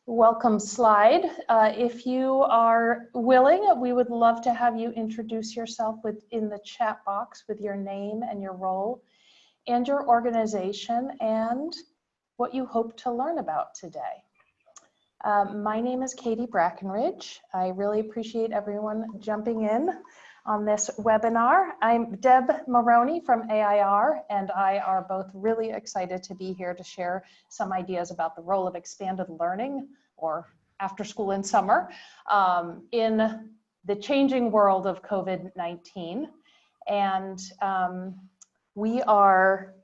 welcome slide. If you are willing, we would love to have you introduce yourself in the chat box with your name and your role and your organization and what you hope to learn about today. My name is Katie Brackenridge. I really appreciate everyone jumping in on this webinar. I'm Deb Moroney from AIR, and I are both really excited to be here to share some ideas about the role of expanded learning, or after school and summer, in the changing world of COVID-19. And we are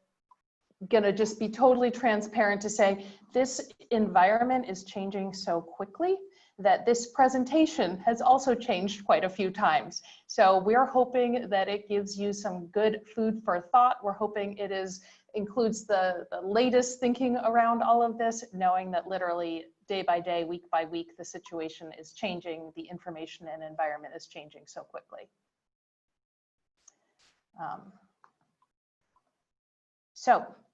gonna just be totally transparent to say this environment is changing so quickly that this presentation has also changed quite a few times. So we're hoping that it gives you some good food for thought. We're hoping it includes the latest thinking around all of this, knowing that literally day by day, week by week, the situation is changing, the information and environment is changing so quickly.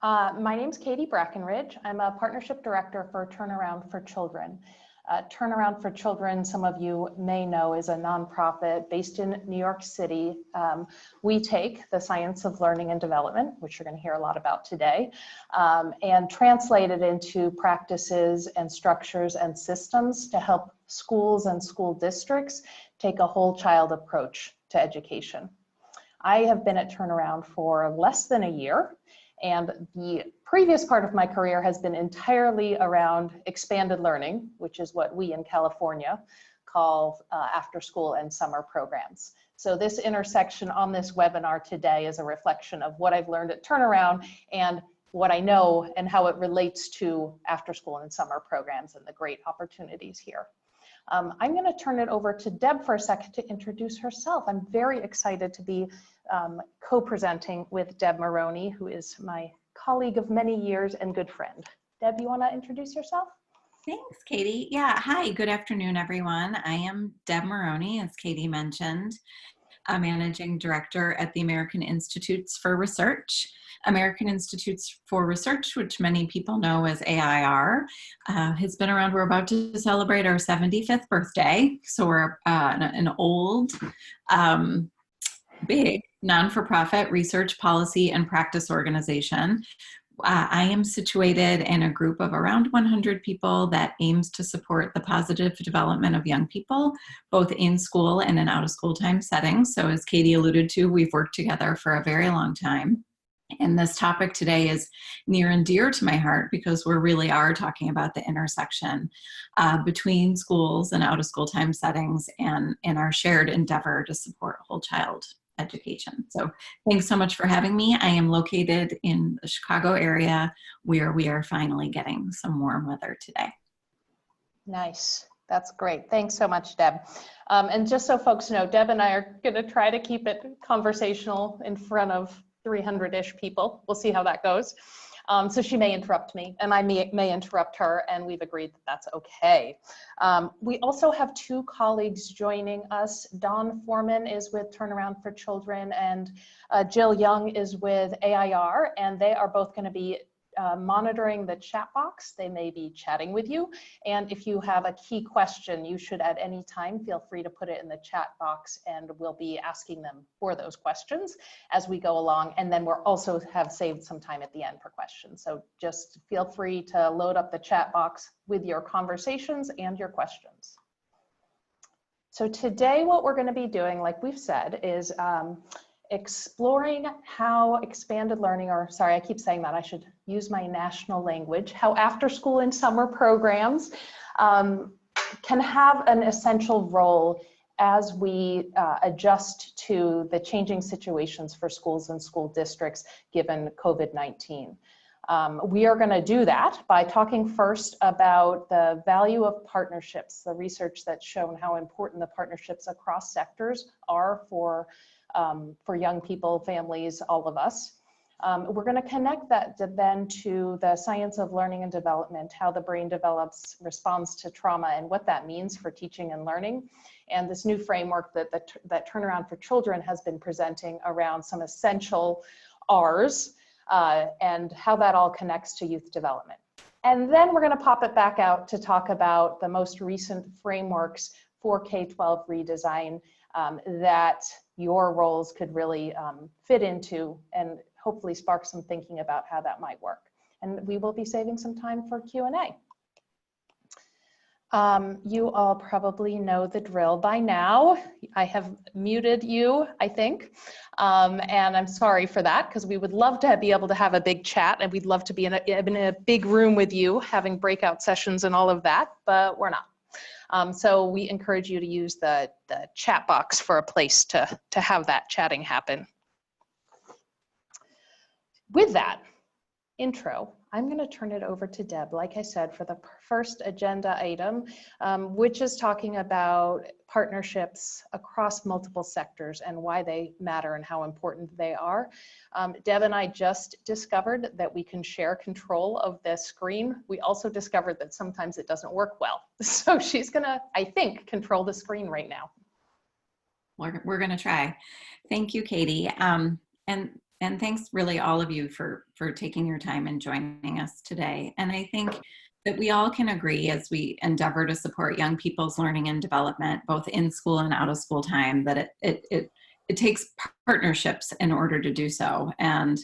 My name's Katie Brackenridge. I'm a partnership director for Turnaround for Children. Turnaround for Children, some of you may know, is a nonprofit based in New York City. We take the science of learning and development, which you're going to hear a lot about today, and translate it into practices and structures and systems to help schools and school districts take a whole child approach to education. I have been at Turnaround for less than a year, and the previous part of my career has been entirely around expanded learning, which is what we in California call after school and summer programs. So this intersection on this webinar today is a reflection of what I've learned at Turnaround and what I know and how it relates to after school and summer programs and the great opportunities here. I'm going to turn it over to Deb for a second to introduce herself. I'm very excited to be co-presenting with Deb Moroney, who is my colleague of many years and good friend. Deb, you want to introduce yourself? Thanks, Katie. Yeah, hi, good afternoon, everyone. I am Deb Moroney, as Katie mentioned. I'm Managing Director at the American Institutes for Research. American Institutes for Research, which many people know as AIR, has been around. We're about to celebrate our 75th birthday. So we're an old, big non-for-profit research, policy, and practice organization. I am situated in a group of around 100 people that aims to support the positive development of young people, both in school and in out-of-school time settings. So as Katie alluded to, we've worked together for a very long time. And this topic today is near and dear to my heart because we really are talking about the intersection between schools and out-of-school time settings and our shared endeavor to support whole child education. So thanks so much for having me. I am located in the Chicago area where we are finally getting some warm weather today. Nice. That's great. Thanks so much, Deb. And just so folks know, Deb and I are going to try to keep it conversational in front of 300-ish people. We'll see how that goes. So she may interrupt me and I may interrupt her, and we've agreed that that's okay. We also have two colleagues joining us. Dawn Foreman is with Turnaround for Children, and Jill Young is with AIR, and they are both going to be monitoring the chat box. They may be chatting with you, and if you have a key question, you should at any time feel free to put it in the chat box, and we'll be asking them for those questions as we go along. And then we're also have saved some time at the end for questions. So just feel free to load up the chat box with your conversations and your questions. So today what we're going to be doing, like we've said, is exploring how expanded learning, or sorry, I keep saying that, I should use my national language, how after school and summer programs can have an essential role as we adjust to the changing situations for schools and school districts given COVID-19. We are going to do that by talking first about the value of partnerships, the research that's shown how important the partnerships across sectors are for young people, families, all of us. We're going to connect that then to the science of learning and development, how the brain develops, responds to trauma, and what that means for teaching and learning. And this new framework that Turnaround for Children has been presenting around some essential R's and how that all connects to youth development. And then we're going to pop it back out to talk about the most recent frameworks for K-12 redesign that your roles could really fit into, and hopefully spark some thinking about how that might work. And we will be saving some time for Q&A. You all probably know the drill by now. I have muted you, I think, and I'm sorry for that, because we would love to be able to have a big chat, and we'd love to be in a big room with you, having breakout sessions and all of that, but we're not. So we encourage you to use the chat box for a place to have that chatting happen. With that intro, I'm going to turn it over to Deb, like I said, for the first agenda item, which is talking about partnerships across multiple sectors and why they matter and how important they are. Deb and I just discovered that we can share control of this screen. We also discovered that sometimes it doesn't work well. So she's going to, I think, control the screen right now. We're going to try. Thank you, Katie. And thanks really all of you for taking your time and joining us today. And I think that we all can agree, as we endeavor to support young people's learning and development, both in school and out of school time, that it takes partnerships in order to do so. And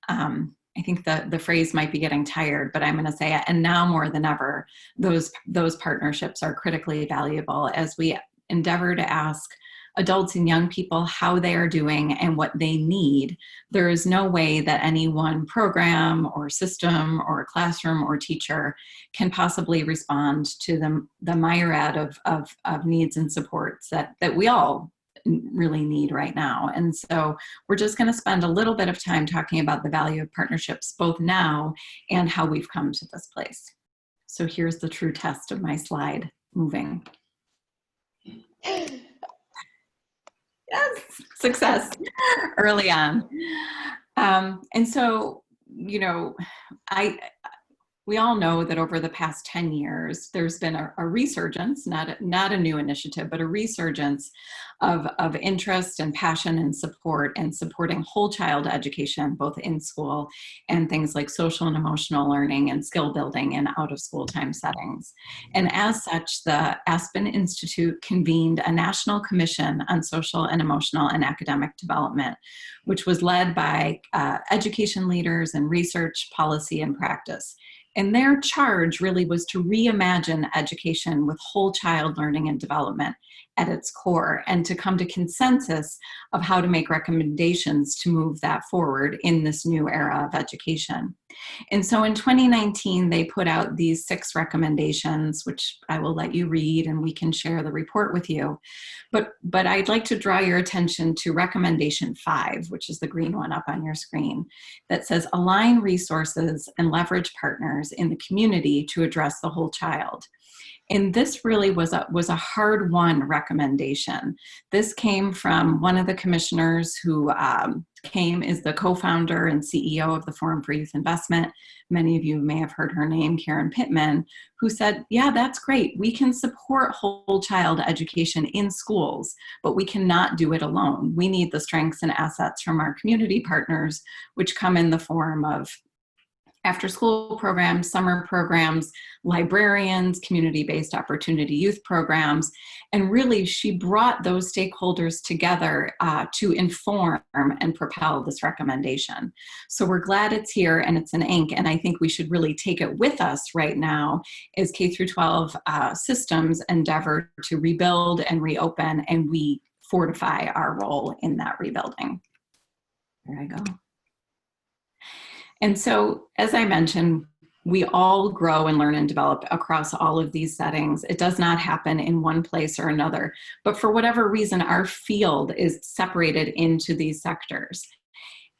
I think the phrase might be getting tired, but I'm going to say it, and now more than ever, those partnerships are critically valuable as we endeavor to ask adults and young people how they are doing and what they need. There is no way that any one program or system or classroom or teacher can possibly respond to the myriad of needs and supports that we all really need right now. And so we're just going to spend a little bit of time talking about the value of partnerships, both now and how we've come to this place. So here's the true test of my slide moving. Yes, success early on. And so, you know, we all know that over the past 10 years, there's been a resurgence, not a new initiative, but a resurgence of interest and passion and support and supporting whole child education, both in school and things like social and emotional learning and skill building in out of school time settings. And as such, the Aspen Institute convened a National Commission on Social and Emotional and Academic Development, which was led by education leaders in research, policy, and practice. And their charge really was to reimagine education with whole child learning and development at its core, and to come to consensus of how to make recommendations to move that forward in this new era of education. And so in 2019, they put out these 6 recommendations, which I will let you read and we can share the report with you. But I'd like to draw your attention to recommendation 5, which is the green one up on your screen, that says align resources and leverage partners in the community to address the whole child. And this really was a hard-won recommendation. This came from one of the commissioners who is the co-founder and CEO of the Forum for Youth Investment. Many of you may have heard her name, Karen Pittman, who said, yeah, that's great. We can support whole child education in schools, but we cannot do it alone. We need the strengths and assets from our community partners, which come in the form of after-school programs, summer programs, librarians, community-based opportunity youth programs. And really, she brought those stakeholders together to inform and propel this recommendation. So we're glad it's here and it's in ink, and I think we should really take it with us right now as K-12 systems endeavor to rebuild and reopen, and we fortify our role in that rebuilding. There I go. And so, as I mentioned, we all grow and learn and develop across all of these settings. It does not happen in one place or another, but for whatever reason, our field is separated into these sectors.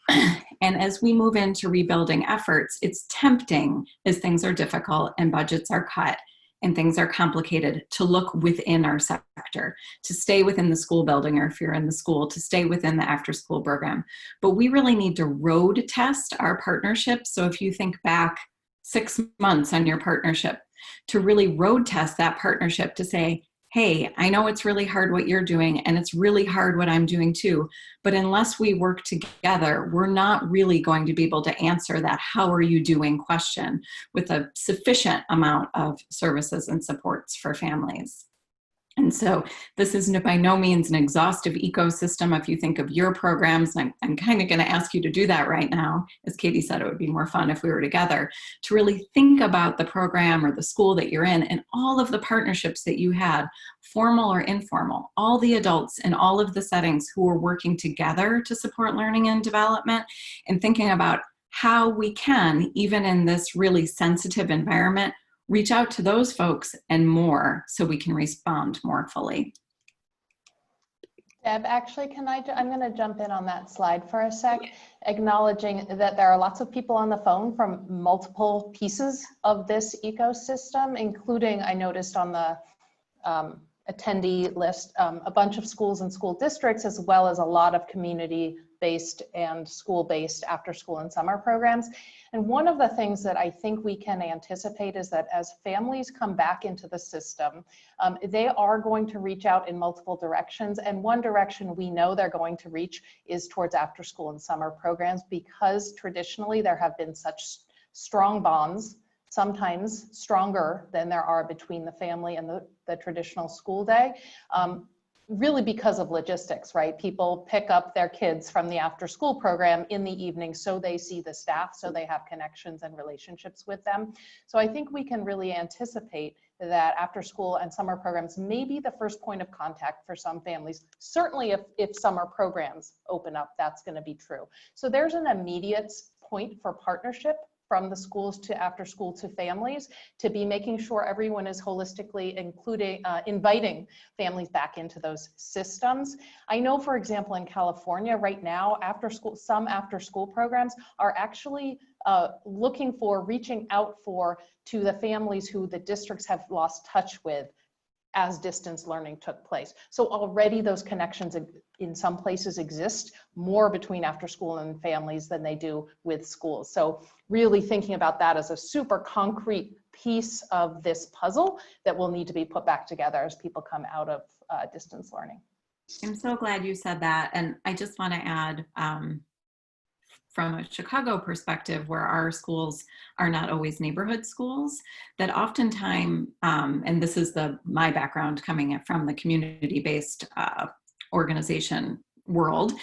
And as we move into rebuilding efforts, it's tempting, as things are difficult and budgets are cut and things are complicated, to look within our sector, to stay within the school building, or if you're in the school, to stay within the after-school program. But we really need to road test our partnerships. So if you think back 6 months on your partnership, to really road test that partnership to say, hey, I know it's really hard what you're doing, and it's really hard what I'm doing too, but unless we work together, we're not really going to be able to answer that how are you doing question with a sufficient amount of services and supports for families. And so this is by no means an exhaustive ecosystem. If you think of your programs, and I'm kind of going to ask you to do that right now. As Katie said, it would be more fun if we were together, to really think about the program or the school that you're in and all of the partnerships that you had, formal or informal, all the adults in all of the settings who are working together to support learning and development, and thinking about how we can, even in this really sensitive environment, reach out to those folks and more so we can respond more fully. Deb, actually, I'm going to jump in on that slide for a sec, acknowledging that there are lots of people on the phone from multiple pieces of this ecosystem, including, I noticed on the attendee list, a bunch of schools and school districts, as well as a lot of community-based and school-based after school and summer programs. And one of the things that I think we can anticipate is that as families come back into the system, they are going to reach out in multiple directions. And one direction we know they're going to reach is towards after school and summer programs, because traditionally there have been such strong bonds, sometimes stronger than there are between the family and the traditional school day. Really because of logistics, right? People pick up their kids from the after school program in the evening so they see the staff, so they have connections and relationships with them. So I think we can really anticipate that after school and summer programs may be the first point of contact for some families. Certainly if summer programs open up, that's going to be true. So there's an immediate point for partnership from the schools to after school to families, to be making sure everyone is holistically inviting families back into those systems. I know, for example, in California right now, some after school programs are actually reaching out to the families who the districts have lost touch with as distance learning took place. So already those connections in some places exist more between after school and families than they do with schools. So really thinking about that as a super concrete piece of this puzzle that will need to be put back together as people come out of distance learning. I'm so glad you said that. And I just want to add, from a Chicago perspective, where our schools are not always neighborhood schools, that oftentimes, and this is my background coming from the community-based organization world,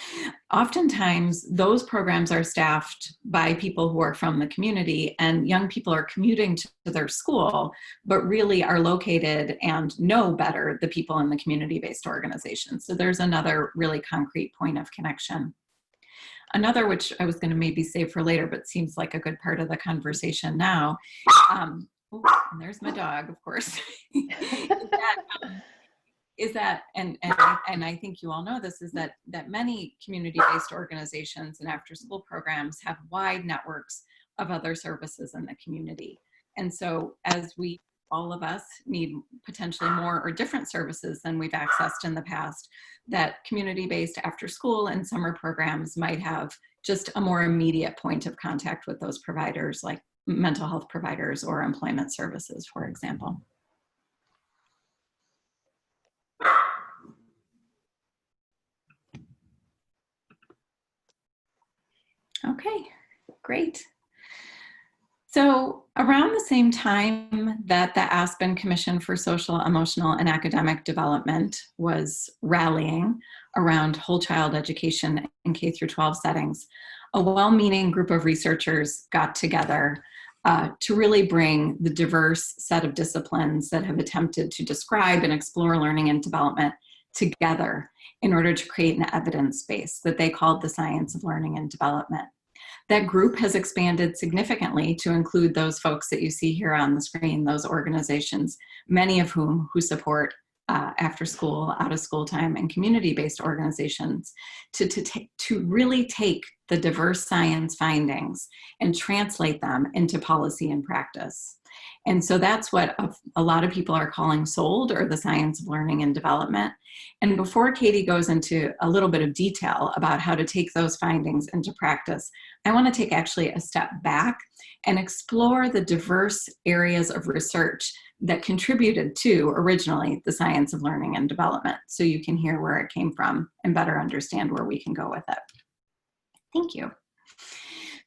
oftentimes those programs are staffed by people who are from the community, and young people are commuting to their school, but really are located and know better the people in the community-based organization. So there's another really concrete point of connection. Another, which I was going to maybe save for later, but seems like a good part of the conversation now, and there's my dog, of course, is that, and I think you all know this, is that many community-based organizations and after-school programs have wide networks of other services in the community. And so as all of us need potentially more or different services than we've accessed in the past, that community-based after-school and summer programs might have just a more immediate point of contact with those providers, like mental health providers or employment services, for example. Okay, great. So around the same time that the Aspen Commission for Social, Emotional, and Academic Development was rallying around whole child education in K-12 settings, a well-meaning group of researchers got together to really bring the diverse set of disciplines that have attempted to describe and explore learning and development together in order to create an evidence base that they called the science of learning and development. That group has expanded significantly to include those folks that you see here on the screen, those organizations, many of whom support after school, out of school time, and community-based organizations to really take the diverse science findings and translate them into policy and practice. And so that's what a lot of people are calling SOLD, or the science of learning and development. And before Katie goes into a little bit of detail about how to take those findings into practice, I want to take actually a step back and explore the diverse areas of research that contributed to originally the science of learning and development, so you can hear where it came from and better understand where we can go with it. Thank you.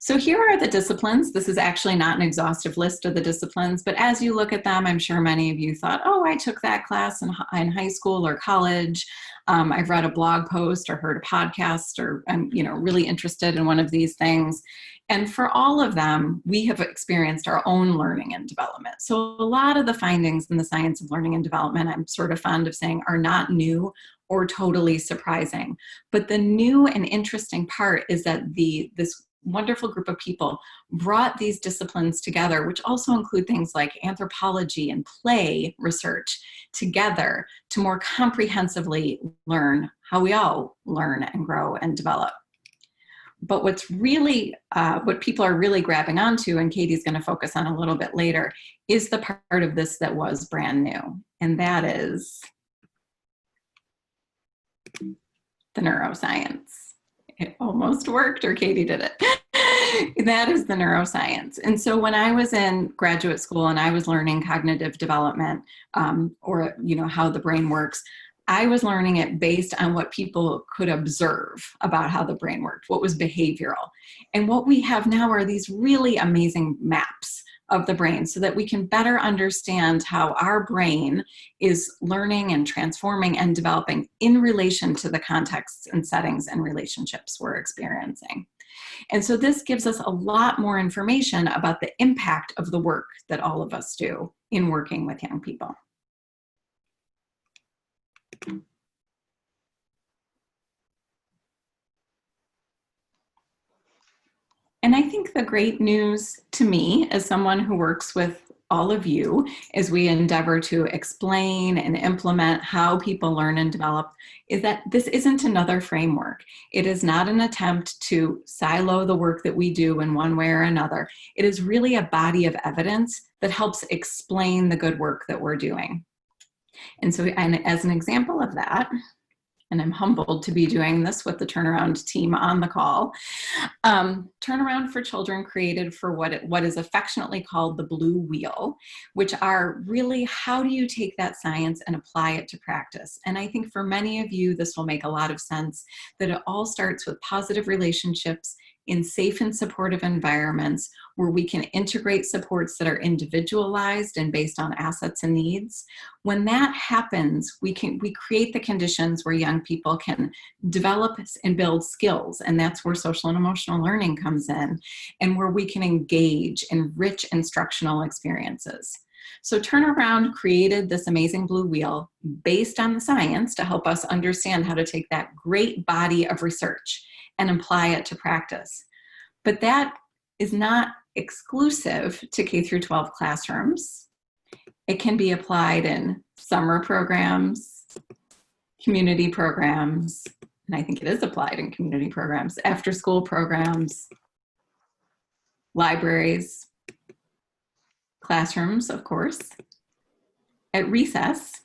So here are the disciplines. This is actually not an exhaustive list of the disciplines, but as you look at them, I'm sure many of you thought, oh, I took that class in high school or college. I've read a blog post or heard a podcast, or I'm really interested in one of these things. And for all of them, we have experienced our own learning and development. So a lot of the findings in the science of learning and development, I'm sort of fond of saying, are not new or totally surprising. But the new and interesting part is that this wonderful group of people brought these disciplines together, which also include things like anthropology and play research, together to more comprehensively learn how we all learn and grow and develop. But what's really, what people are really grabbing onto, and Katie's going to focus on a little bit later, is the part of this that was brand new, and that is the neuroscience. It almost worked, or Katie did it. That is the neuroscience. And so when I was in graduate school and I was learning cognitive development, or how the brain works, I was learning it based on what people could observe about how the brain worked, what was behavioral. And what we have now are these really amazing maps of the brain, so that we can better understand how our brain is learning and transforming and developing in relation to the contexts and settings and relationships we're experiencing. And so this gives us a lot more information about the impact of the work that all of us do in working with young people. And I think the great news to me, as someone who works with all of you, as we endeavor to explain and implement how people learn and develop, is that this isn't another framework. It is not an attempt to silo the work that we do in one way or another. It is really a body of evidence that helps explain the good work that we're doing. And so, and as an example of that, and I'm humbled to be doing this with the Turnaround team on the call. Turnaround for Children created for what is affectionately called the Blue Wheel, which are really, how do you take that science and apply it to practice? And I think for many of you, this will make a lot of sense, that it all starts with positive relationships in safe and supportive environments where we can integrate supports that are individualized and based on assets and needs. When that happens, we create the conditions where young people can develop and build skills, and that's where social and emotional learning comes in, and where we can engage in rich instructional experiences. So Turnaround created this amazing Blue Wheel based on the science to help us understand how to take that great body of research and apply it to practice. But that is not exclusive to K through 12 classrooms. It can be applied in summer programs, community programs, and I think it is applied in community programs, after school programs, libraries, classrooms, of course, at recess,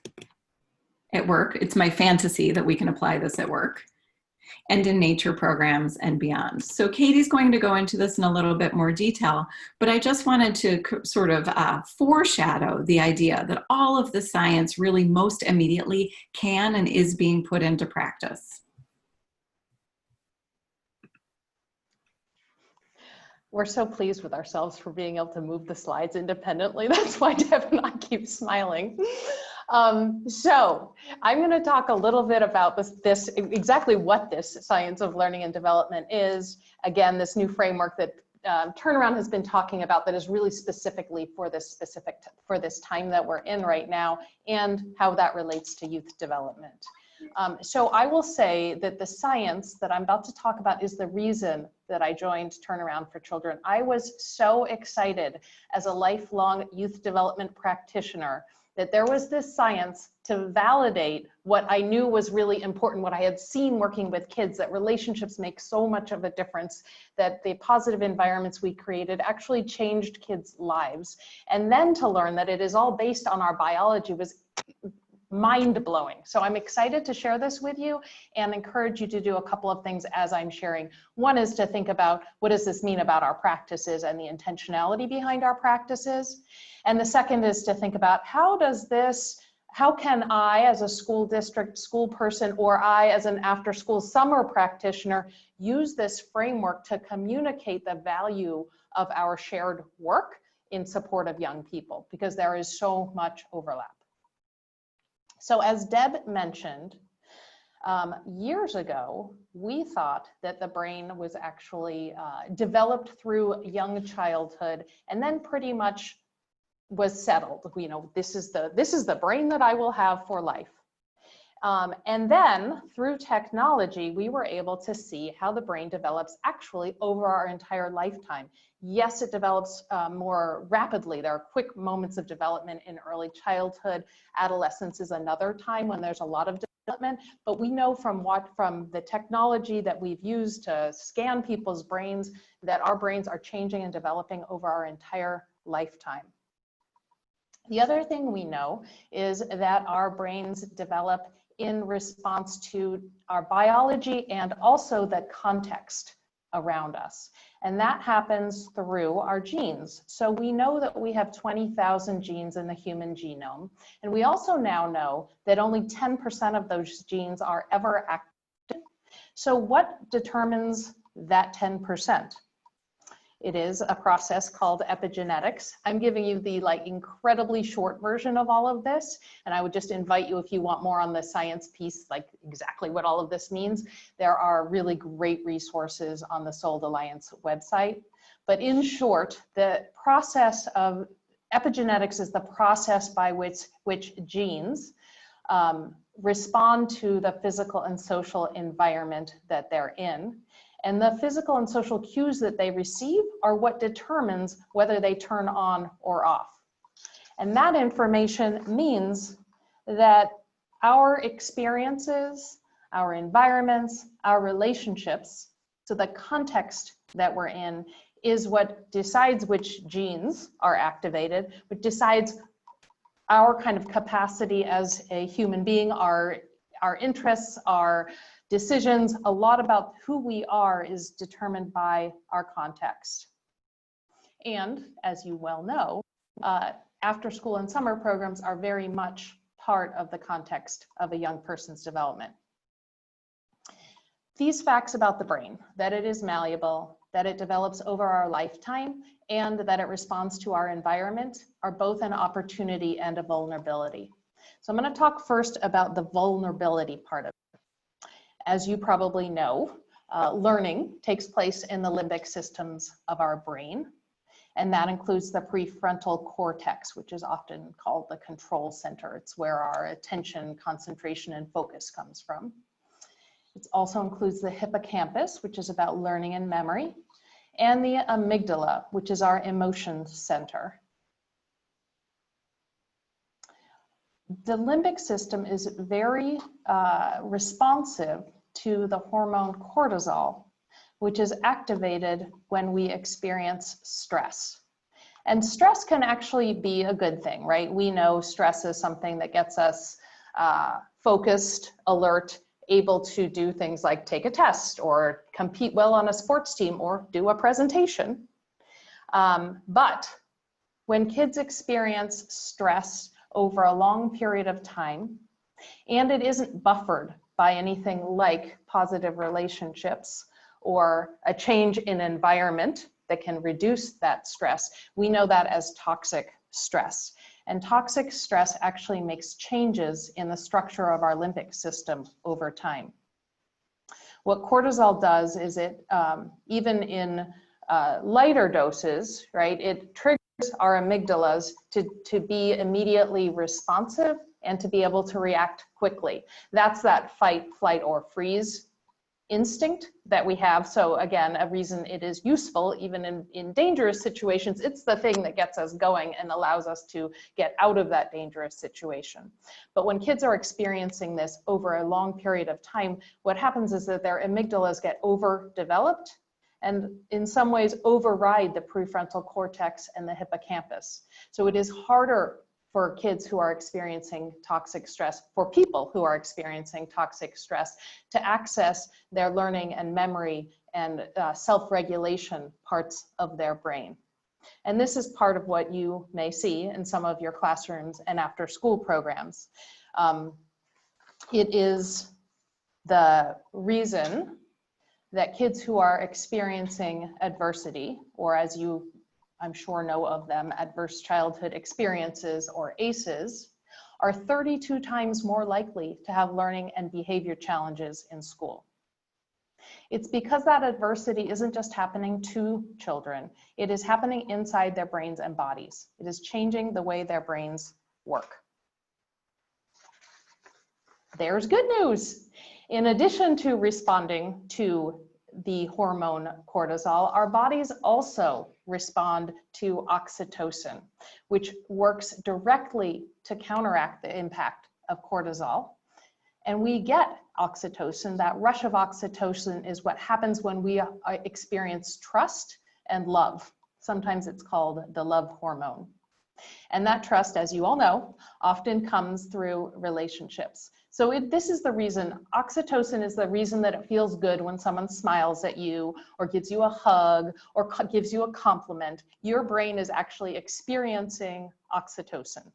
at work. It's my fantasy that we can apply this at work, and in nature programs and beyond. So Katie's going to go into this in a little bit more detail, but I just wanted to sort of foreshadow the idea that all of the science really most immediately can and is being put into practice. We're so pleased with ourselves for being able to move the slides independently. That's why Deb and I keep smiling. So I'm going to talk a little bit about this exactly what this science of learning and development is. Again, this new framework that Turnaround has been talking about that is really specifically for this time that we're in right now, and how that relates to youth development. So I will say that the science that I'm about to talk about is the reason that I joined Turnaround for Children. I was so excited as a lifelong youth development practitioner that there was this science to validate what I knew was really important, what I had seen working with kids, that relationships make so much of a difference, that the positive environments we created actually changed kids' lives. And then to learn that it is all based on our biology was mind-blowing. So I'm excited to share this with you and encourage you to do a couple of things as I'm sharing. One is to think about, what does this mean about our practices and the intentionality behind our practices? And the second is to think about, how can I as a school district, school person, or I as an after-school summer practitioner use this framework to communicate the value of our shared work in support of young people, because there is so much overlap. So as Deb mentioned, years ago, we thought that the brain was actually developed through young childhood and then pretty much was settled. You know, this is the brain that I will have for life. And then through technology, we were able to see how the brain develops actually over our entire lifetime. Yes, it develops more rapidly. There are quick moments of development in early childhood. Adolescence is another time when there's a lot of development, but we know from the technology that we've used to scan people's brains that our brains are changing and developing over our entire lifetime. The other thing we know is that our brains develop in response to our biology and also the context around us. And that happens through our genes. So we know that we have 20,000 genes in the human genome. And we also now know that only 10% of those genes are ever active. So what determines that 10%? It is a process called epigenetics. I'm giving you the incredibly short version of all of this, and I would just invite you, if you want more on the science piece, like exactly what all of this means, there are really great resources on the Sold Alliance website. But in short, the process of epigenetics is the process by which genes respond to the physical and social environment that they're in. And the physical and social cues that they receive are what determines whether they turn on or off. And that information means that our experiences, our environments, our relationships, so the context that we're in is what decides which genes are activated, but decides our kind of capacity as a human being, our interests, our decisions. A lot about who we are is determined by our context. And as you well know, after school and summer programs are very much part of the context of a young person's development. These facts about the brain, that it is malleable, that it develops over our lifetime, and that it responds to our environment, are both an opportunity and a vulnerability. So I'm going to talk first about the vulnerability part of it. As you probably know, learning takes place in the limbic systems of our brain, and that includes the prefrontal cortex, which is often called the control center. It's where our attention, concentration, and focus comes from. It also includes the hippocampus, which is about learning and memory, and the amygdala, which is our emotions center. The limbic system is very responsive to the hormone cortisol, which is activated when we experience stress. And stress can actually be a good thing, right? We know stress is something that gets us focused, alert, able to do things like take a test or compete well on a sports team or do a presentation. But when kids experience stress over a long period of time, and it isn't buffered by anything like positive relationships or a change in environment that can reduce that stress, we know that as toxic stress. And toxic stress actually makes changes in the structure of our limbic system over time. What cortisol does is it, even in lighter doses, right, it triggers our amygdalas to be immediately responsive and to be able to react quickly. That's that fight, flight, or freeze instinct that we have. So again, a reason it is useful, even in dangerous situations, it's the thing that gets us going and allows us to get out of that dangerous situation. But when kids are experiencing this over a long period of time, what happens is that their amygdalas get overdeveloped and in some ways override the prefrontal cortex and the hippocampus. So it is harder for kids who are experiencing toxic stress, for people who are experiencing toxic stress, to access their learning and memory and self-regulation parts of their brain. And this is part of what you may see in some of your classrooms and after school programs. It is the reason that kids who are experiencing adversity, or as you, I'm sure, know of them, adverse childhood experiences, or ACEs, are 32 times more likely to have learning and behavior challenges in school. It's because that adversity isn't just happening to children, it is happening inside their brains and bodies. It is changing the way their brains work. There's good news. In addition to responding to the hormone cortisol, our bodies also respond to oxytocin, which works directly to counteract the impact of cortisol. And we get oxytocin. That rush of oxytocin is what happens when we experience trust and love. Sometimes it's called the love hormone. And that trust, as you all know, often comes through relationships. So this is the reason, oxytocin is the reason that it feels good when someone smiles at you or gives you a hug or gives you a compliment. Your brain is actually experiencing oxytocin.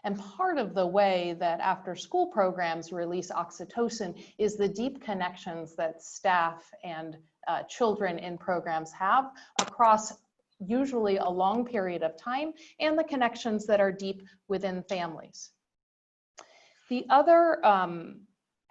And part of the way that after school programs release oxytocin is the deep connections that staff and children in programs have across usually a long period of time, and the connections that are deep within families. The other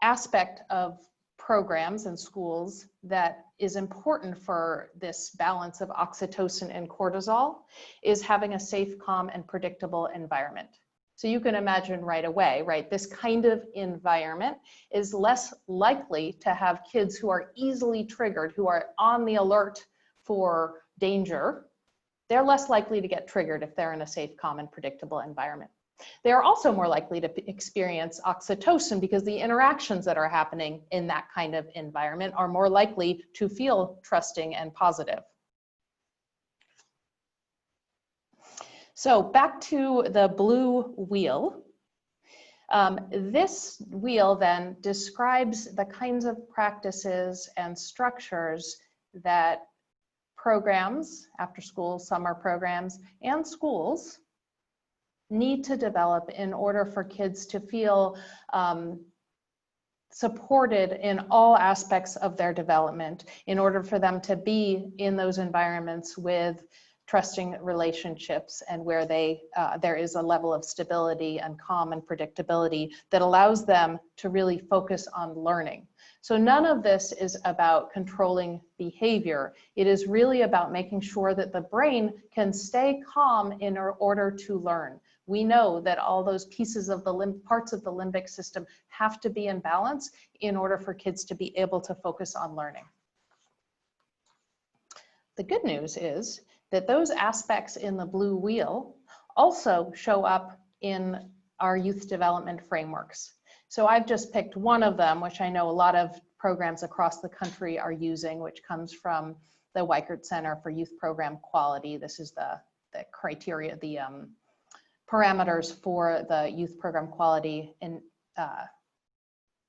aspect of programs and schools that is important for this balance of oxytocin and cortisol is having a safe, calm, and predictable environment. So you can imagine right away, right? This kind of environment is less likely to have kids who are easily triggered, who are on the alert for danger. They're less likely to get triggered if they're in a safe, calm, and predictable environment. They are also more likely to experience oxytocin because the interactions that are happening in that kind of environment are more likely to feel trusting and positive. So back to the blue wheel. This wheel then describes the kinds of practices and structures that programs, after school, summer programs, and schools need to develop in order for kids to feel supported in all aspects of their development, in order for them to be in those environments with trusting relationships and where there is a level of stability and calm and predictability that allows them to really focus on learning. So none of this is about controlling behavior. It is really about making sure that the brain can stay calm in order to learn. We know that all those pieces of the parts of the limbic system have to be in balance in order for kids to be able to focus on learning. The good news is that those aspects in the blue wheel also show up in our youth development frameworks. So I've just picked one of them, which I know a lot of programs across the country are using, which comes from the Weichert Center for Youth Program Quality. This is the criteria, the parameters for the youth program quality in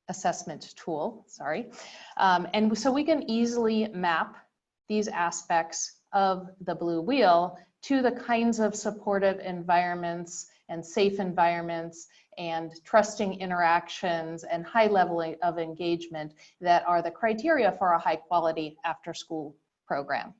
assessment tool, sorry. And so we can easily map these aspects of the blue wheel to the kinds of supportive environments and safe environments and trusting interactions and high level of engagement that are the criteria for a high quality after school program.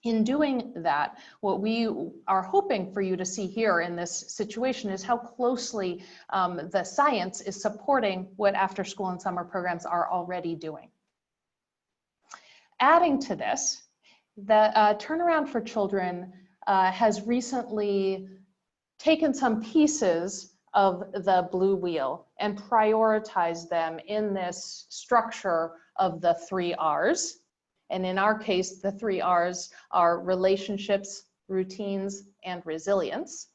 In doing that, what we are hoping for you to see here in this situation is how closely the science is supporting what after school and summer programs are already doing. Adding to this, the Turnaround for Children has recently taken some pieces of the blue wheel and prioritized them in this structure of the 3 R's. And in our case, the 3 R's are relationships, routines, and resilience.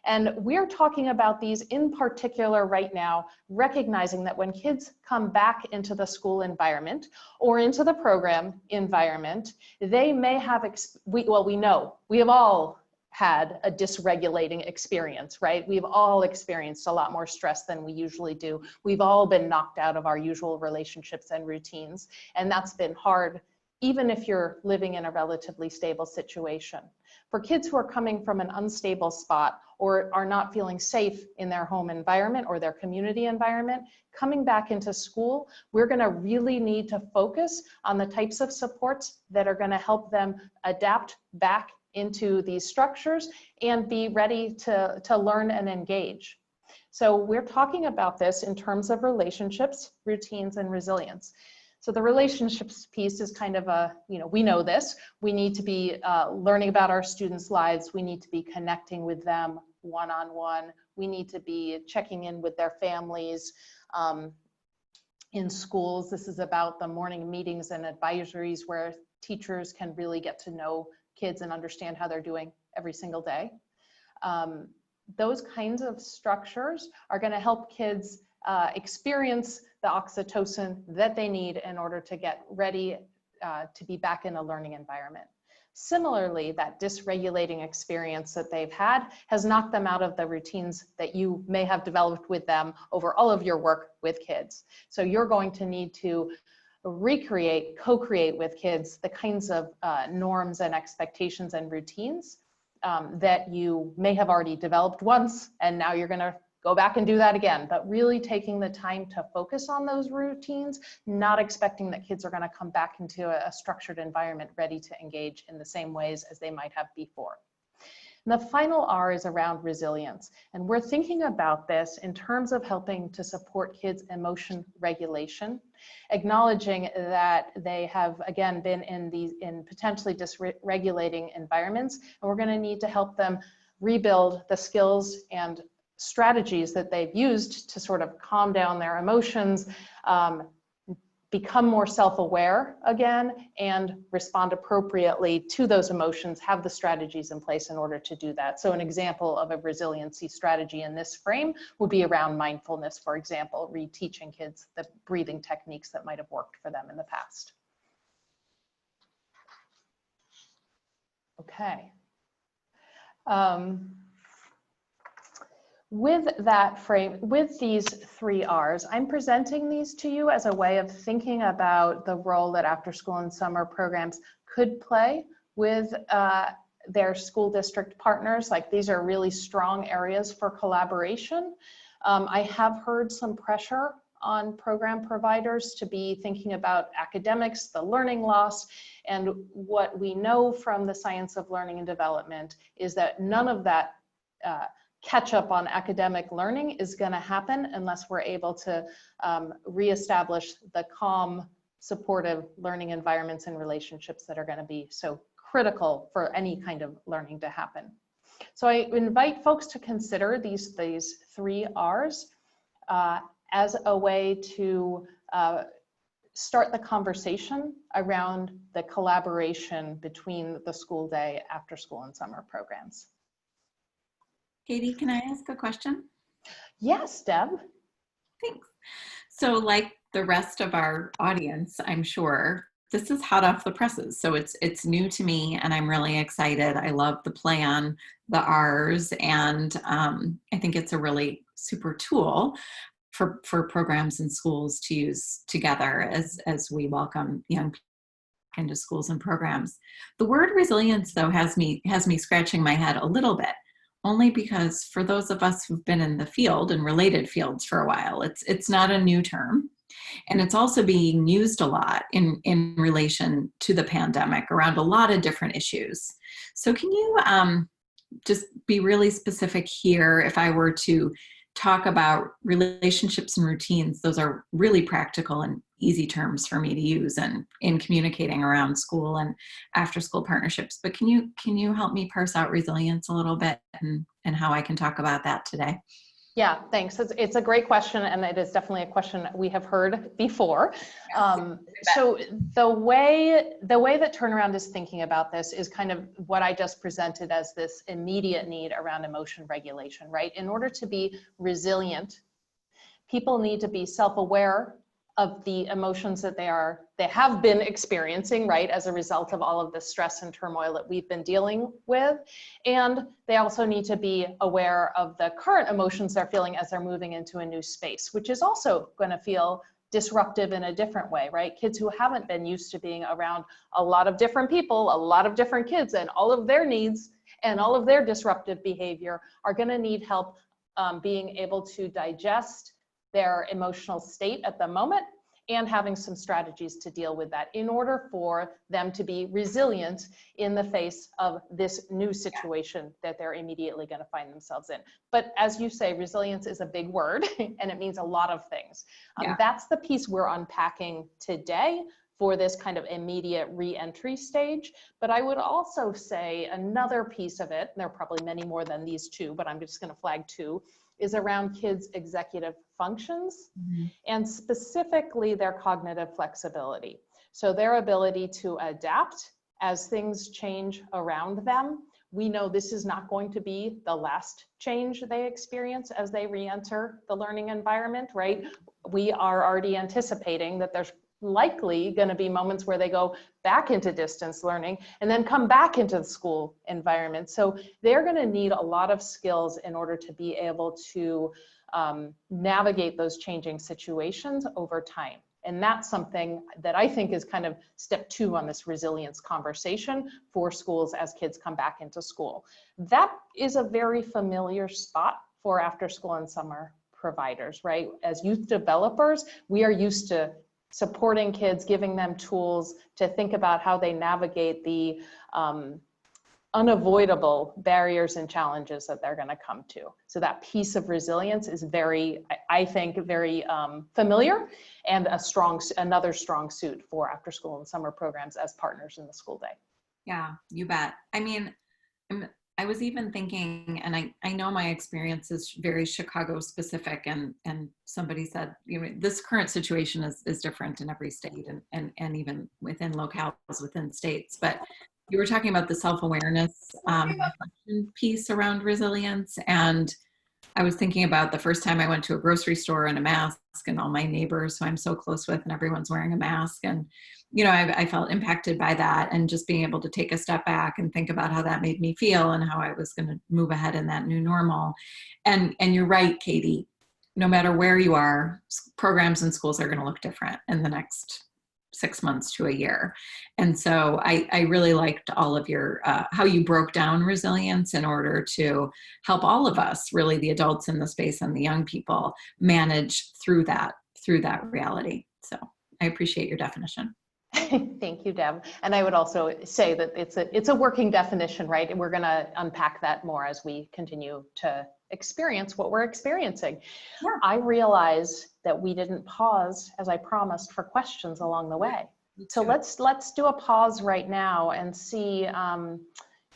And we're talking about these in particular right now, recognizing that when kids come back into the school environment or into the program environment, they may have, we know, we have all had a dysregulating experience, right? We've all experienced a lot more stress than we usually do. We've all been knocked out of our usual relationships and routines, and that's been hard, even if you're living in a relatively stable situation. For kids who are coming from an unstable spot or are not feeling safe in their home environment or their community environment, coming back into school, we're going to really need to focus on the types of supports that are going to help them adapt back into these structures and be ready to learn and engage. So we're talking about this in terms of relationships, routines, and resilience. So the relationships piece is kind of a, we know this. We need to be learning about our students' lives. We need to be connecting with them one-on-one. We need to be checking in with their families. In schools, this is about the morning meetings and advisories where teachers can really get to know kids and understand how they're doing every single day. Those kinds of structures are going to help kids experience the oxytocin that they need in order to get ready to be back in a learning environment. Similarly, that dysregulating experience that they've had has knocked them out of the routines that you may have developed with them over all of your work with kids. So you're going to need to recreate, co-create with kids the kinds of norms and expectations and routines that you may have already developed once, and now you're going to go back and do that again, but really taking the time to focus on those routines, not expecting that kids are going to come back into a structured environment ready to engage in the same ways as they might have before. And the final R is around resilience. And we're thinking about this in terms of helping to support kids' emotion regulation, acknowledging that they have, again, been in potentially dysregulating environments, and we're going to need to help them rebuild the skills and strategies that they've used to sort of calm down their emotions, become more self-aware again, and respond appropriately to those emotions, have the strategies in place in order to do that. So an example of a resiliency strategy in this frame would be around mindfulness, for example, reteaching kids the breathing techniques that might have worked for them in the past. Okay. With that frame, with these 3 R's, I'm presenting these to you as a way of thinking about the role that after school and summer programs could play with their school district partners. Like, these are really strong areas for collaboration. I have heard some pressure on program providers to be thinking about academics, the learning loss, and what we know from the science of learning and development is that none of that catch up on academic learning is going to happen unless we're able to reestablish the calm, supportive learning environments and relationships that are going to be so critical for any kind of learning to happen. So I invite folks to consider these 3 R's as a way to start the conversation around the collaboration between the school day, after school, and summer programs. Katie, can I ask a question? Yes, Deb. Thanks. So like the rest of our audience, I'm sure, this is hot off the presses. So it's new to me and I'm really excited. I love the play on the R's, and I think it's a really super tool for programs and schools to use together as we welcome young people into schools and programs. The word resilience, though, has me scratching my head a little bit. Only because for those of us who've been in the field and related fields for a while, it's not a new term. And it's also being used a lot in relation to the pandemic around a lot of different issues. So can you just be really specific here? If I were to talk about relationships and routines, those are really practical and easy terms for me to use and in communicating around school and after school partnerships. But can you help me parse out resilience a little bit and how I can talk about that today? Yeah, thanks. It's a great question, and it is definitely a question we have heard before. So the way that Turnaround is thinking about this is kind of what I just presented as this immediate need around emotion regulation, right? In order to be resilient, people need to be self-aware of the emotions that they have been experiencing, right, as a result of all of the stress and turmoil that we've been dealing with. And they also need to be aware of the current emotions they're feeling as they're moving into a new space, which is also going to feel disruptive in a different way, right? Kids who haven't been used to being around a lot of different people, a lot of different kids, and all of their needs and all of their disruptive behavior are going to need help being able to digest their emotional state at the moment and having some strategies to deal with that in order for them to be resilient in the face of this new situation that they're immediately going to find themselves in. But as you say, resilience is a big word and it means a lot of things. That's the piece we're unpacking today for this kind of immediate re-entry stage. But I would also say another piece of it, and there are probably many more than these two, but I'm just going to flag two, is around kids' executive functions and specifically their cognitive flexibility. So their ability to adapt as things change around them. We know this is not going to be the last change they experience as they re-enter the learning environment, right? We are already anticipating that there's likely going to be moments where they go back into distance learning and then come back into the school environment. So they're going to need a lot of skills in order to be able to navigate those changing situations over time. And that's something that I think is kind of step 2 on this resilience conversation for schools as kids come back into school. That is a very familiar spot for after school and summer providers, right? As youth developers, we are used to supporting kids, giving them tools to think about how they navigate the unavoidable barriers and challenges that they're going to come to. So that piece of resilience is very, I think, very familiar and another strong suit for after school and summer programs as partners in the school day. Yeah, you bet. I mean, I was even thinking, and I know my experience is very Chicago specific, and somebody said, you know, this current situation is different in every state and even within locales within states. But you were talking about the self-awareness piece around resilience. And I was thinking about the first time I went to a grocery store in a mask and all my neighbors who I'm so close with and everyone's wearing a mask. And, you know, I felt impacted by that, and just being able to take a step back and think about how that made me feel and how I was going to move ahead in that new normal. And you're right, Katie, no matter where you are, programs and schools are going to look different in the next 6 months to a year. And so I really liked all of your, how you broke down resilience in order to help all of us, really the adults in the space and the young people, manage through that reality. So I appreciate your definition. Thank you, Deb. And I would also say that it's a working definition, right? And we're going to unpack that more as we continue to experience what we're experiencing. Yeah. I realize that we didn't pause, as I promised, for questions along the way. So let's do a pause right now and see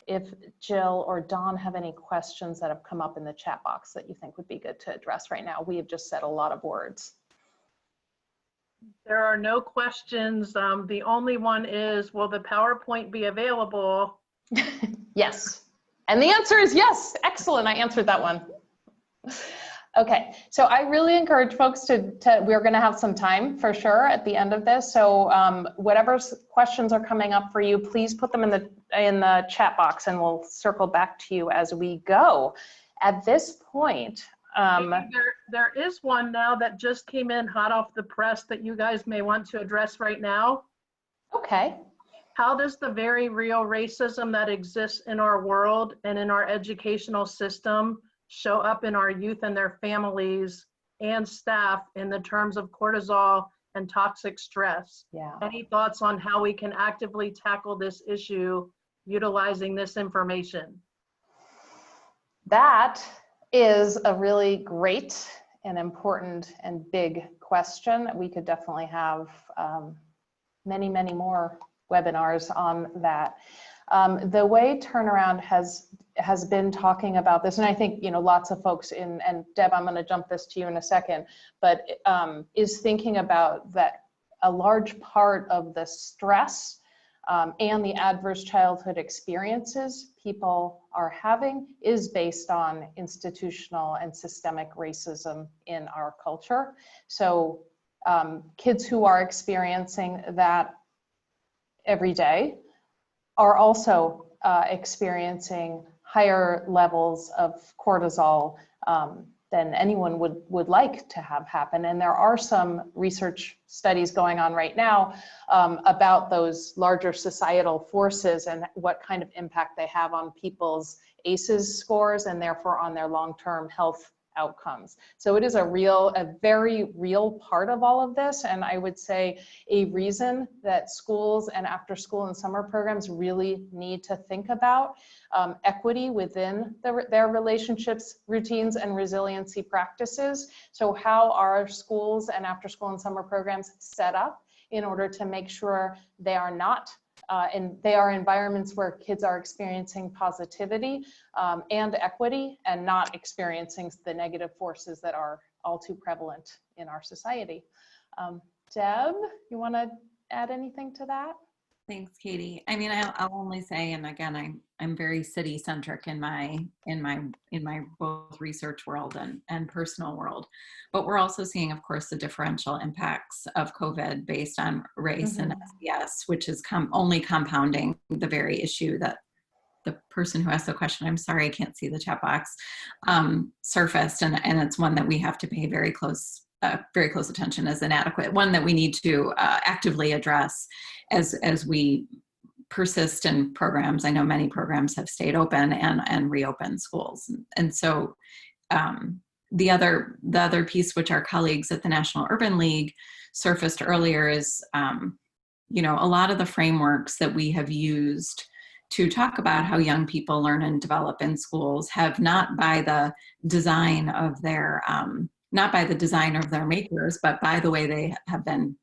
if Jill or Dawn have any questions that have come up in the chat box that you think would be good to address right now. We have just said a lot of words. There are no questions. The only one is, will the PowerPoint be available? Yes. And the answer is yes. Excellent. I answered that one. Okay. So I really encourage folks we're going to have some time for sure at the end of this. So whatever questions are coming up for you, please put them in the chat box and we'll circle back to you as we go. At this point, there is one now that just came in hot off the press that you guys may want to address right now. Okay. How does the very real racism that exists in our world and in our educational system show up in our youth and their families and staff in the terms of cortisol and toxic stress? Yeah. Any thoughts on how we can actively tackle this issue utilizing this information? That is a really great and important and big question. We could definitely have many, many more webinars on that. The way Turnaround has been talking about this, and I think, you know, lots of folks and Deb, I'm going to jump this to you in a second, but is thinking about that a large part of the stress and the adverse childhood experiences people are having is based on institutional and systemic racism in our culture. So kids who are experiencing that every day are also experiencing higher levels of cortisol than anyone would like to have happen. And there are some research studies going on right now about those larger societal forces and what kind of impact they have on people's ACEs scores and therefore on their long-term health outcomes. So it is a very real part of all of this. And I would say a reason that schools and after school and summer programs really need to think about equity within their relationships, routines, and resiliency practices. So how are schools and after school and summer programs set up in order to make sure they are not they are environments where kids are experiencing positivity and equity and not experiencing the negative forces that are all too prevalent in our society. Deb, you want to add anything to that? Thanks, Katie. I mean, I'll only say, and again, I'm very city centric in my both research world and personal world, but we're also seeing, of course, the differential impacts of COVID based on race and SBS, which is only compounding the very issue that the person who asked the question, I'm sorry, I can't see the chat box, surfaced, and it's one that we have to pay very close attention as inadequate, one that we need to actively address as we persist in programs. I know many programs have stayed open and reopened schools. And so the other piece, which our colleagues at the National Urban League surfaced earlier, is a lot of the frameworks that we have used to talk about how young people learn and develop in schools have not by the design of their makers, but by the way they have been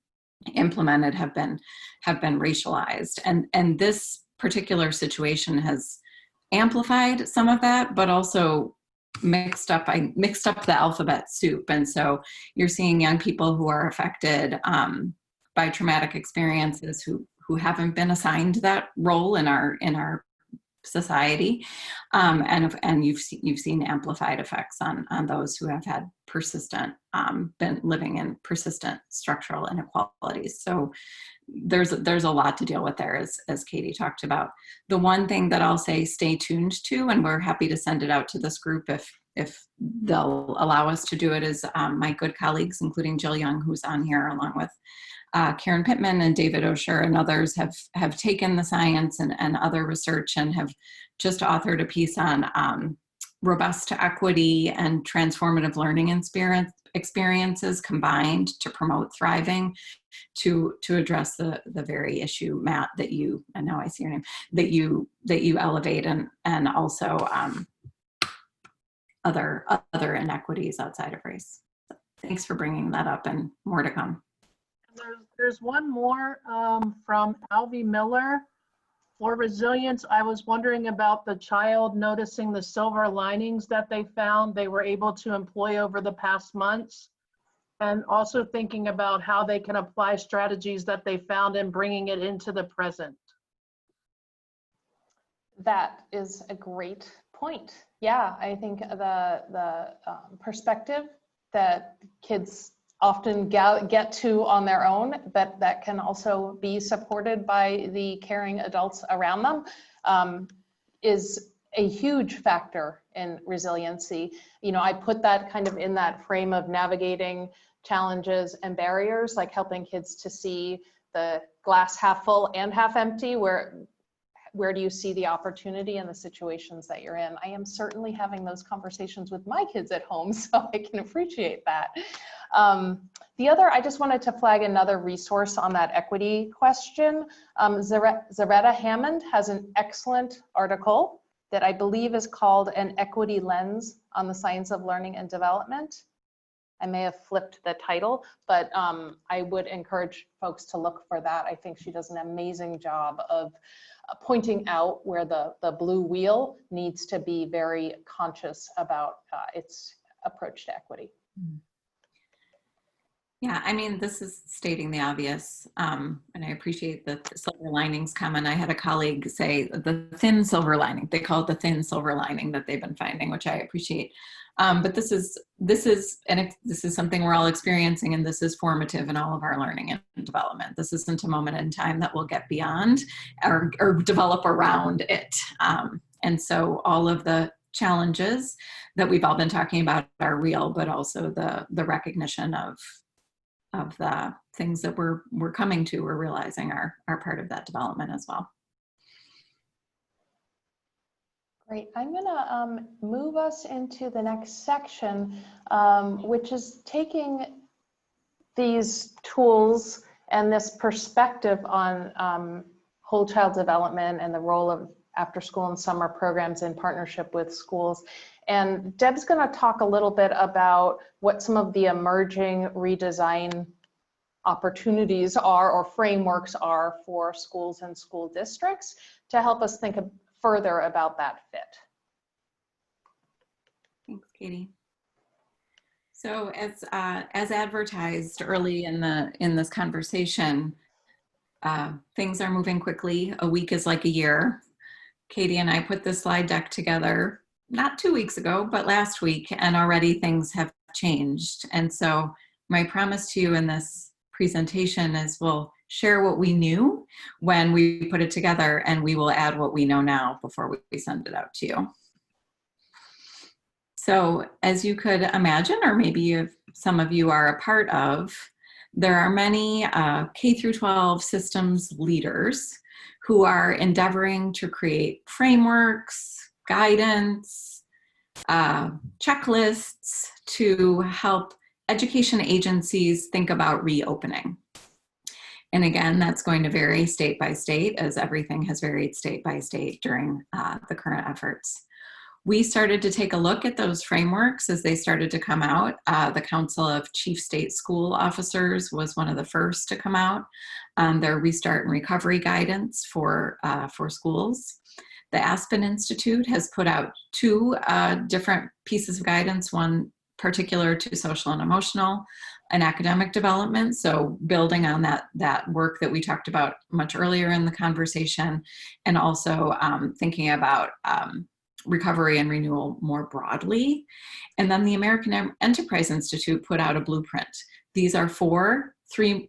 implemented, have been racialized. And this particular situation has amplified some of that, but also mixed up the alphabet soup. And so you're seeing young people who are affected by traumatic experiences who haven't been assigned that role in our society, and you've seen amplified effects on those who have had been living in persistent structural inequalities. So there's a lot to deal with there, as Katie talked about. The one thing that I'll say, stay tuned to, and we're happy to send it out to this group if they'll allow us to do it, is my good colleagues, including Jill Young, who's on here, along with Karen Pittman and David Osher and others have taken the science and other research and have just authored a piece on robust equity and transformative learning experiences combined to promote thriving, to address the very issue, Matt, that you, and now I see your name, that you elevate, and also other inequities outside of race. Thanks for bringing that up, and more to come. There's one more from Alvy Miller. For resilience, I was wondering about the child noticing the silver linings that they found they were able to employ over the past months, and also thinking about how they can apply strategies that they found and bringing it into the present. That is a great point. Yeah, I think the perspective that kids often get to on their own, but that can also be supported by the caring adults around them, is a huge factor in resiliency. I put that kind of in that frame of navigating challenges and barriers, like helping kids to see the glass half full and half empty. Where do you see the opportunity in the situations that you're in? I am certainly having those conversations with my kids at home, so I can appreciate that. I just wanted to flag another resource on that equity question. Zaretta Hammond has an excellent article that I believe is called An Equity Lens on the Science of Learning and Development. I may have flipped the title, but I would encourage folks to look for that. I think she does an amazing job of pointing out where the blue wheel needs to be very conscious about its approach to equity. Yeah, I mean, this is stating the obvious, and I appreciate the silver linings comment. I had a colleague say the thin silver lining. They call it the thin silver lining that they've been finding, which I appreciate. But this is something we're all experiencing, and this is formative in all of our learning and development. This isn't a moment in time that we'll get beyond or develop around it. And so all of the challenges that we've all been talking about are real, but also the recognition of the things that we're coming to, we're realizing are part of that development as well. Great. I'm going to move us into the next section, which is taking these tools and this perspective on whole child development and the role of after school and summer programs in partnership with schools. And Deb's going to talk a little bit about what some of the emerging redesign opportunities are or frameworks are for schools and school districts to help us think further about that fit. Thanks, Katie. So as advertised early in this conversation, things are moving quickly. A week is like a year. Katie and I put this slide deck together not 2 weeks ago, but last week, and already things have changed. And so my promise to you in this presentation is we'll share what we knew when we put it together, and we will add what we know now before we send it out to you. So as you could imagine, or maybe if some of you are a part of, there are many K through 12 systems leaders who are endeavoring to create frameworks, guidance, checklists to help education agencies think about reopening. And again, that's going to vary state by state, as everything has varied state by state during the current efforts. We started to take a look at those frameworks as they started to come out. The Council of Chief State School Officers was one of the first to come out. Their restart and recovery guidance for schools. The Aspen Institute has put out 2 different pieces of guidance, one particular to social and emotional and academic development. So building on that work that we talked about much earlier in the conversation, and also thinking about recovery and renewal more broadly. And then the American Enterprise Institute put out a blueprint. These are 4. 3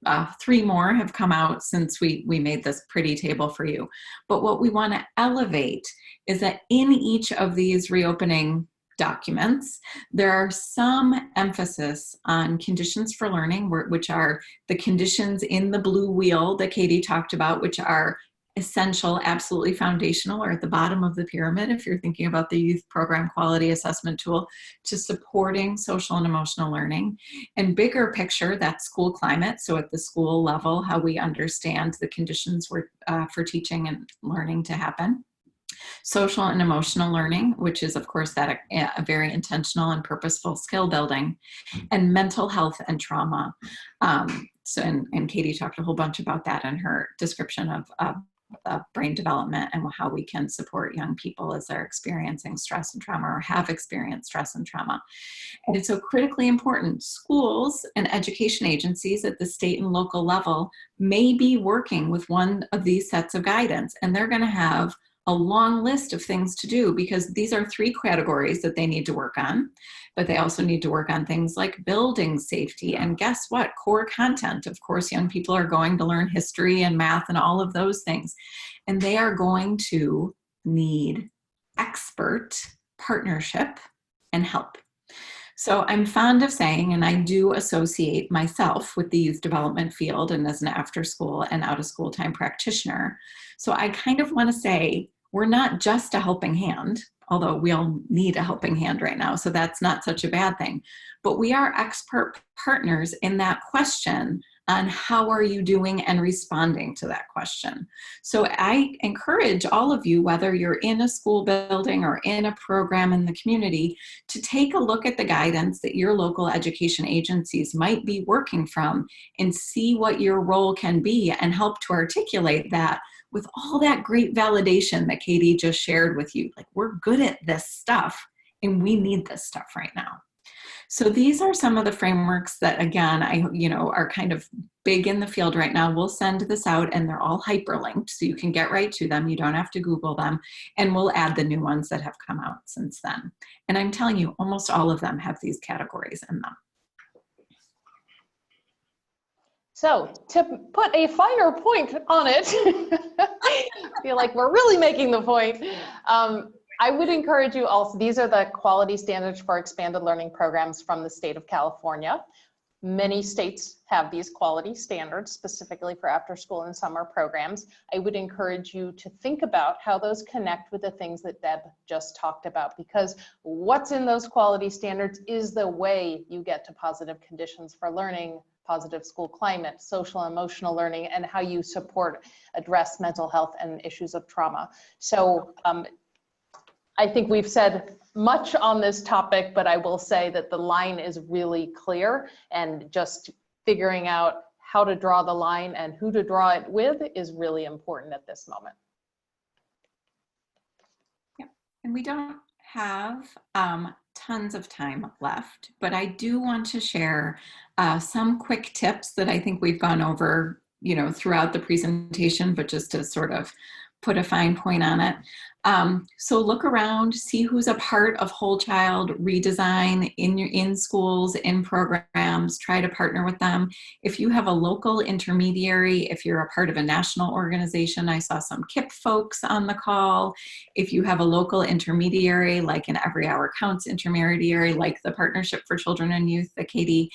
more have come out since we made this pretty table for you. But what we want to elevate is that in each of these reopening documents, there are some emphasis on conditions for learning, which are the conditions in the blue wheel that Katie talked about, which are essential, absolutely foundational, or at the bottom of the pyramid if you're thinking about the youth program quality assessment tool, to supporting social and emotional learning. And bigger picture, that's school climate. So at the school level, how we understand the conditions for teaching and learning to happen. Social and emotional learning, which is of course that a very intentional and purposeful skill building, and mental health and trauma. And Katie talked a whole bunch about that in her description of brain development and how we can support young people as they're experiencing stress and trauma or have experienced stress and trauma. And it's so critically important. Schools and education agencies at the state and local level may be working with one of these sets of guidance, and they're going to have a long list of things to do because these are 3 categories that they need to work on, but they also need to work on things like building safety and guess what? Core content. Of course, young people are going to learn history and math and all of those things, and they are going to need expert partnership and help. So I'm fond of saying, and I do associate myself with the youth development field and as an after school and out of school time practitioner. So I kind of want to say, we're not just a helping hand, although we all need a helping hand right now, so that's not such a bad thing. But we are expert partners in that question on how are you doing and responding to that question. So I encourage all of you, whether you're in a school building or in a program in the community, to take a look at the guidance that your local education agencies might be working from and see what your role can be and help to articulate that with all that great validation that Katie just shared with you. Like, we're good at this stuff and we need this stuff right now. So these are some of the frameworks that, again, are kind of big in the field right now. We'll send this out and they're all hyperlinked so you can get right to them. You don't have to Google them, and we'll add the new ones that have come out since then. And I'm telling you, almost all of them have these categories in them. So to put a finer point on it, I feel like we're really making the point. I would encourage you also, these are the quality standards for expanded learning programs from the state of California. Many states have these quality standards specifically for after school and summer programs. I would encourage you to think about how those connect with the things that Deb just talked about, because what's in those quality standards is the way you get to positive conditions for learning, positive school climate, social and emotional learning, and how you address mental health and issues of trauma. So I think we've said much on this topic, but I will say that the line is really clear, and just figuring out how to draw the line and who to draw it with is really important at this moment. Yeah, and we don't have tons of time left, but I do want to share some quick tips that I think we've gone over, throughout the presentation, but just to sort of put a fine point on it. So look around, see who's a part of whole child redesign in schools, in programs, try to partner with them. If you have a local intermediary, if you're a part of a national organization, I saw some KIP folks on the call. If you have a local intermediary, like an Every Hour Counts intermediary, like the Partnership for Children and Youth that Katie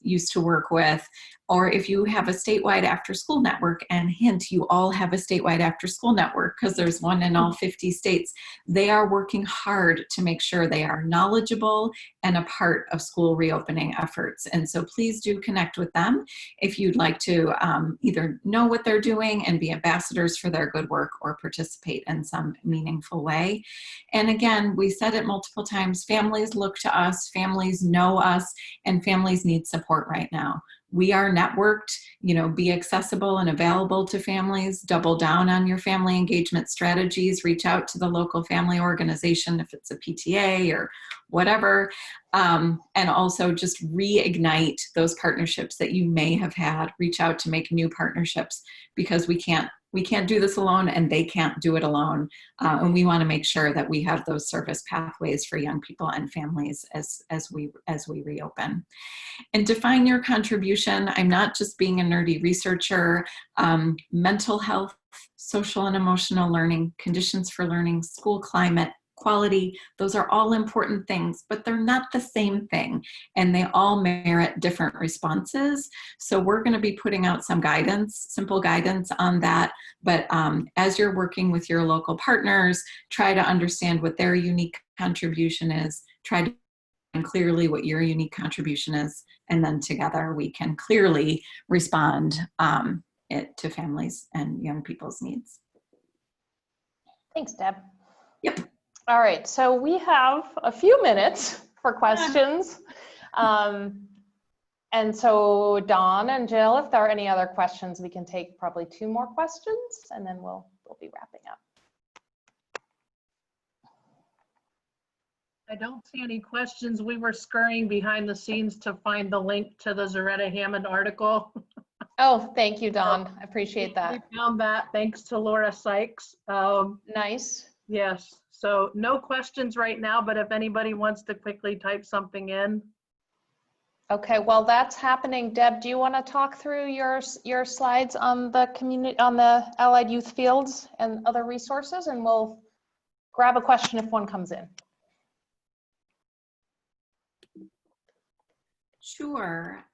used to work with, or if you have a statewide after-school network, and hint, you all have a statewide after-school network because there's one in all 50 states, they are working hard to make sure they are knowledgeable and a part of school reopening efforts. And so please do connect with them if you'd like to either know what they're doing and be ambassadors for their good work, or participate in some meaningful way. And again, we said it multiple times, families look to us, families know us, and families need support right now. We are networked, be accessible and available to families, double down on your family engagement strategies, reach out to the local family organization if it's a PTA or whatever, and also just reignite those partnerships that you may have had. Reach out to make new partnerships, because we can't do this alone, and they can't do it alone. And we want to make sure that we have those service pathways for young people and families as we reopen. And define your contribution. I'm not just being a nerdy researcher. Mental health, social and emotional learning, conditions for learning, school climate, quality, those are all important things, but they're not the same thing, and they all merit different responses. So we're going to be putting out some guidance, simple guidance on that. But as you're working with your local partners, try to understand what their unique contribution is, try to understand clearly what your unique contribution is, and then together we can clearly respond to families and young people's needs. Thanks, Deb. Yep. All right, so we have a few minutes for questions. And so Dawn and Jill, if there are any other questions, we can take probably 2 more questions, and then we'll be wrapping up. I don't see any questions. We were scurrying behind the scenes to find the link to the Zaretta Hammond article. Oh, thank you, Dawn. I appreciate that. We found that thanks to Laura Sykes. Nice. Yes, so no questions right now, but if anybody wants to quickly type something in. Okay, while that's happening, Deb, do you want to talk through your slides on the allied youth fields and other resources, and we'll grab a question if one comes in. Sure.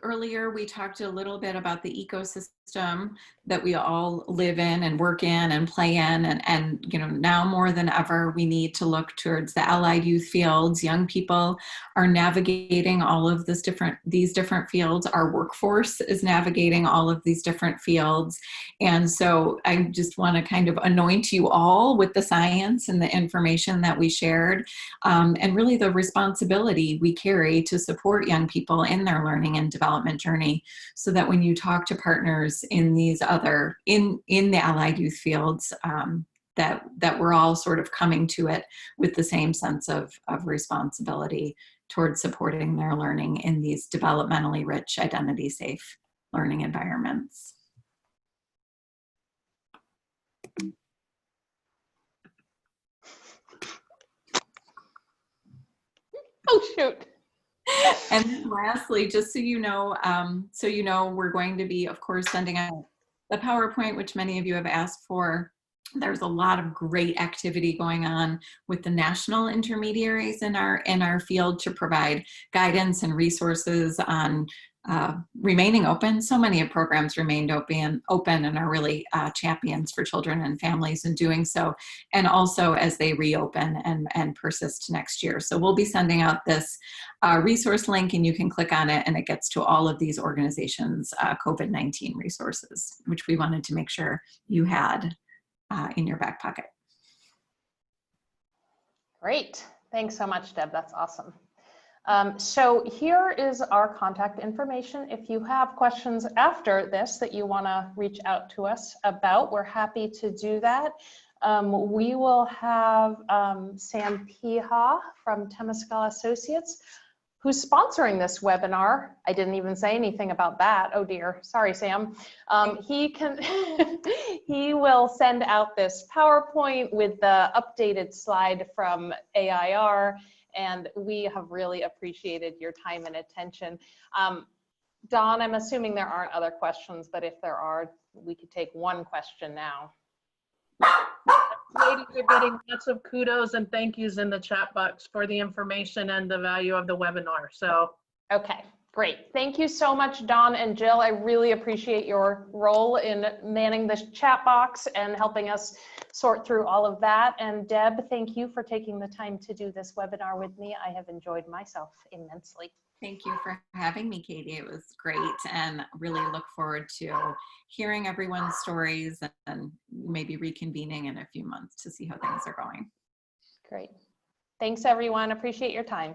Earlier we talked a little bit about the ecosystem that we all live in and work in and play in, and now more than ever we need to look towards the allied youth fields. Young people are navigating all of these different fields. Our workforce is navigating all of these different fields, and so I just want to kind of anoint you all with the science and the information that we shared, and really the responsibility we carry to support young people in their learning and development journey, so that when you talk to partners in these in the allied youth fields, that we're all sort of coming to it with the same sense of responsibility towards supporting their learning in these developmentally rich, identity-safe learning environments. Oh, shoot. And lastly, just so you know, we're going to be, of course, sending out the PowerPoint, which many of you have asked for. There's a lot of great activity going on with the national intermediaries in our field to provide guidance and resources on remaining open. So many of programs remained open and are really champions for children and families in doing so, and also as they reopen and persist next year. So we'll be sending out this resource link, and you can click on it and it gets to all of these organizations' COVID-19 resources, which we wanted to make sure you had in your back pocket. Great. Thanks so much, Deb. That's awesome. So here is our contact information. If you have questions after this that you want to reach out to us about, we're happy to do that. We will have Sam Piha from Temescal Associates, who's sponsoring this webinar. I didn't even say anything about that. Oh dear, sorry, Sam. He will send out this PowerPoint with the updated slide from AIR, and we have really appreciated your time and attention. Dawn, I'm assuming there aren't other questions, but if there are, we could take one question now. Ladies are getting lots of kudos and thank yous in the chat box for the information and the value of the webinar. So, okay, great. Thank you so much, Dawn and Jill. I really appreciate your role in manning the chat box and helping us sort through all of that. And Deb, thank you for taking the time to do this webinar with me. I have enjoyed myself immensely. Thank you for having me, Katie. It was great, and really look forward to hearing everyone's stories and maybe reconvening in a few months to see how things are going. Great. Thanks, everyone. Appreciate your time.